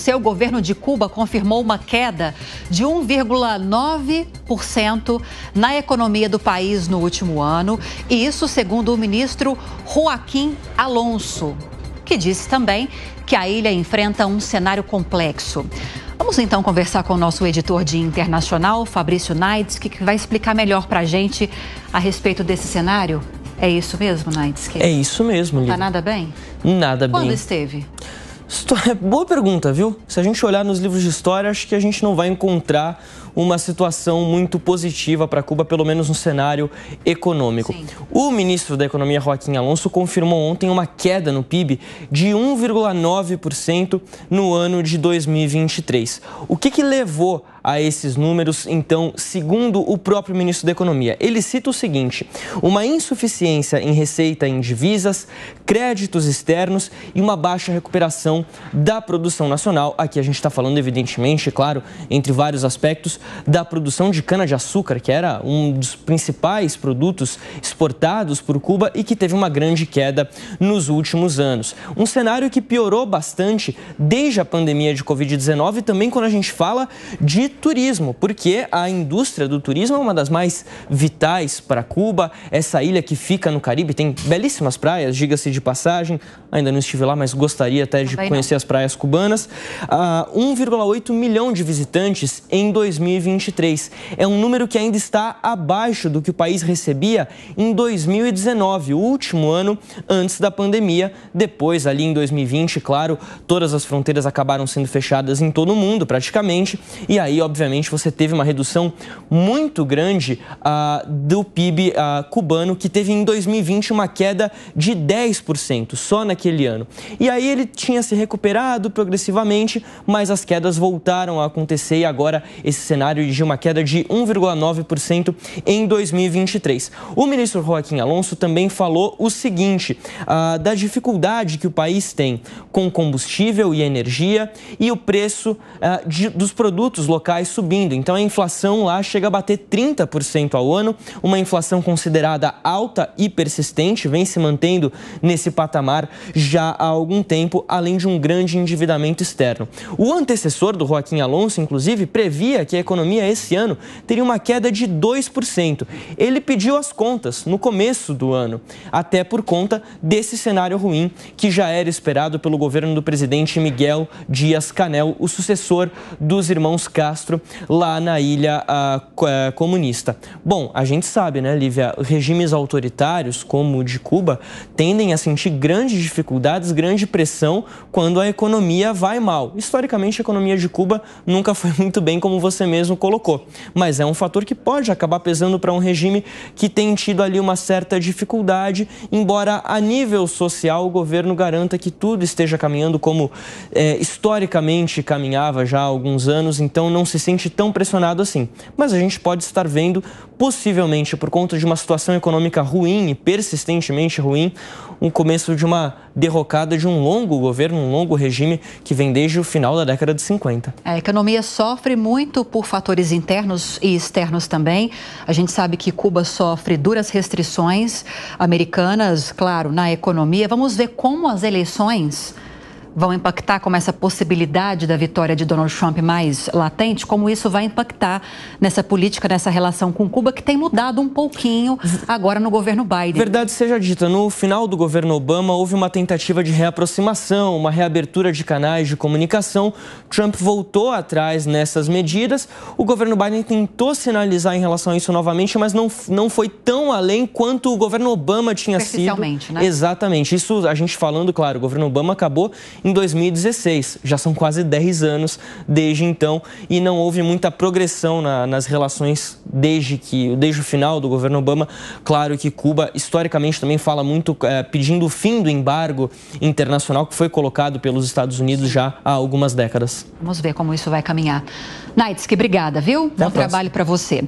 seu governo de Cuba confirmou uma queda de 1,9% na economia do país no último ano. E isso segundo o ministro Joaquim Alonso, que disse também que a ilha enfrenta um cenário complexo. Vamos então conversar com o nosso editor de internacional, Fabrício Naidski, que vai explicar melhor para a gente a respeito desse cenário. É isso mesmo, Naidski? É isso mesmo, Lívia. Tá nada bem? Nada bem. Quando esteve? Boa pergunta, viu? Se a gente olhar nos livros de história, acho que a gente não vai encontrar uma situação muito positiva para Cuba, pelo menos no cenário econômico. Sim. O ministro da Economia, Joaquim Alonso, confirmou ontem uma queda no PIB de 1,9% no ano de 2023. O que levou a esses números, então, segundo o próprio ministro da Economia? Ele cita o seguinte: uma insuficiência em receita em divisas, créditos externos e uma baixa recuperação da produção nacional. Aqui a gente está falando, evidentemente, claro, entre vários aspectos, da produção de cana-de-açúcar, que era um dos principais produtos exportados por Cuba e que teve uma grande queda nos últimos anos. Um cenário que piorou bastante desde a pandemia de Covid-19 e também quando a gente fala de turismo, porque a indústria do turismo é uma das mais vitais para Cuba. Essa ilha que fica no Caribe tem belíssimas praias, diga-se de passagem. Ainda não estive lá, mas gostaria até de conhecer as praias cubanas. 1,8 milhão de visitantes em 2023. É um número que ainda está abaixo do que o país recebia em 2019, o último ano antes da pandemia. Depois, ali em 2020, claro, todas as fronteiras acabaram sendo fechadas em todo o mundo, praticamente. E aí, obviamente, você teve uma redução muito grande do PIB cubano, que teve em 2020 uma queda de 10% só naquele ano. E aí ele tinha se recuperado progressivamente, mas as quedas voltaram a acontecer e agora esse cenário de uma queda de 1,9% em 2023. O ministro Joaquim Alonso também falou o seguinte, da dificuldade que o país tem com combustível e energia e o preço dos produtos locais subindo. Então a inflação lá chega a bater 30% ao ano, uma inflação considerada alta e persistente, vem se mantendo nesse patamar já há algum tempo, além de um grande endividamento externo. O antecessor do Joaquim Alonso, inclusive, previa que a economia esse ano teria uma queda de 2%. Ele pediu as contas no começo do ano, até por conta desse cenário ruim que já era esperado pelo governo do presidente Miguel Díaz-Canel, o sucessor dos irmãos Castro, lá na ilha comunista. Bom, a gente sabe, né, Lívia, regimes autoritários como o de Cuba tendem a sentir grandes dificuldades, grande pressão quando a economia vai mal. Historicamente, a economia de Cuba nunca foi muito bem, como você mesmo colocou, mas é um fator que pode acabar pesando para um regime que tem tido ali uma certa dificuldade, embora a nível social o governo garanta que tudo esteja caminhando como historicamente caminhava já há alguns anos, então não se sente tão pressionado assim. Mas a gente pode estar vendo, possivelmente por conta de uma situação econômica ruim e persistentemente ruim, um começo de uma derrocada de um longo governo, um longo regime que vem desde o final da década de 50. A economia sofre muito por fatores internos e externos também. A gente sabe que Cuba sofre duras restrições americanas, claro, na economia. Vamos ver como as eleições vão impactar, como essa possibilidade da vitória de Donald Trump mais latente, como isso vai impactar nessa política, nessa relação com Cuba, que tem mudado um pouquinho agora no governo Biden. Verdade seja dita, no final do governo Obama houve uma tentativa de reaproximação, uma reabertura de canais de comunicação. Trump voltou atrás nessas medidas. O governo Biden tentou sinalizar em relação a isso novamente, mas não foi tão além quanto o governo Obama tinha sido. Né? Exatamente. Isso a gente falando, claro, o governo Obama acabou em 2016. Já são quase 10 anos desde então e não houve muita progressão nas relações desde o final do governo Obama. Claro que Cuba, historicamente, também fala muito pedindo o fim do embargo internacional que foi colocado pelos Estados Unidos já há algumas décadas. Vamos ver como isso vai caminhar. Naidski, obrigada, viu? Bom trabalho para você.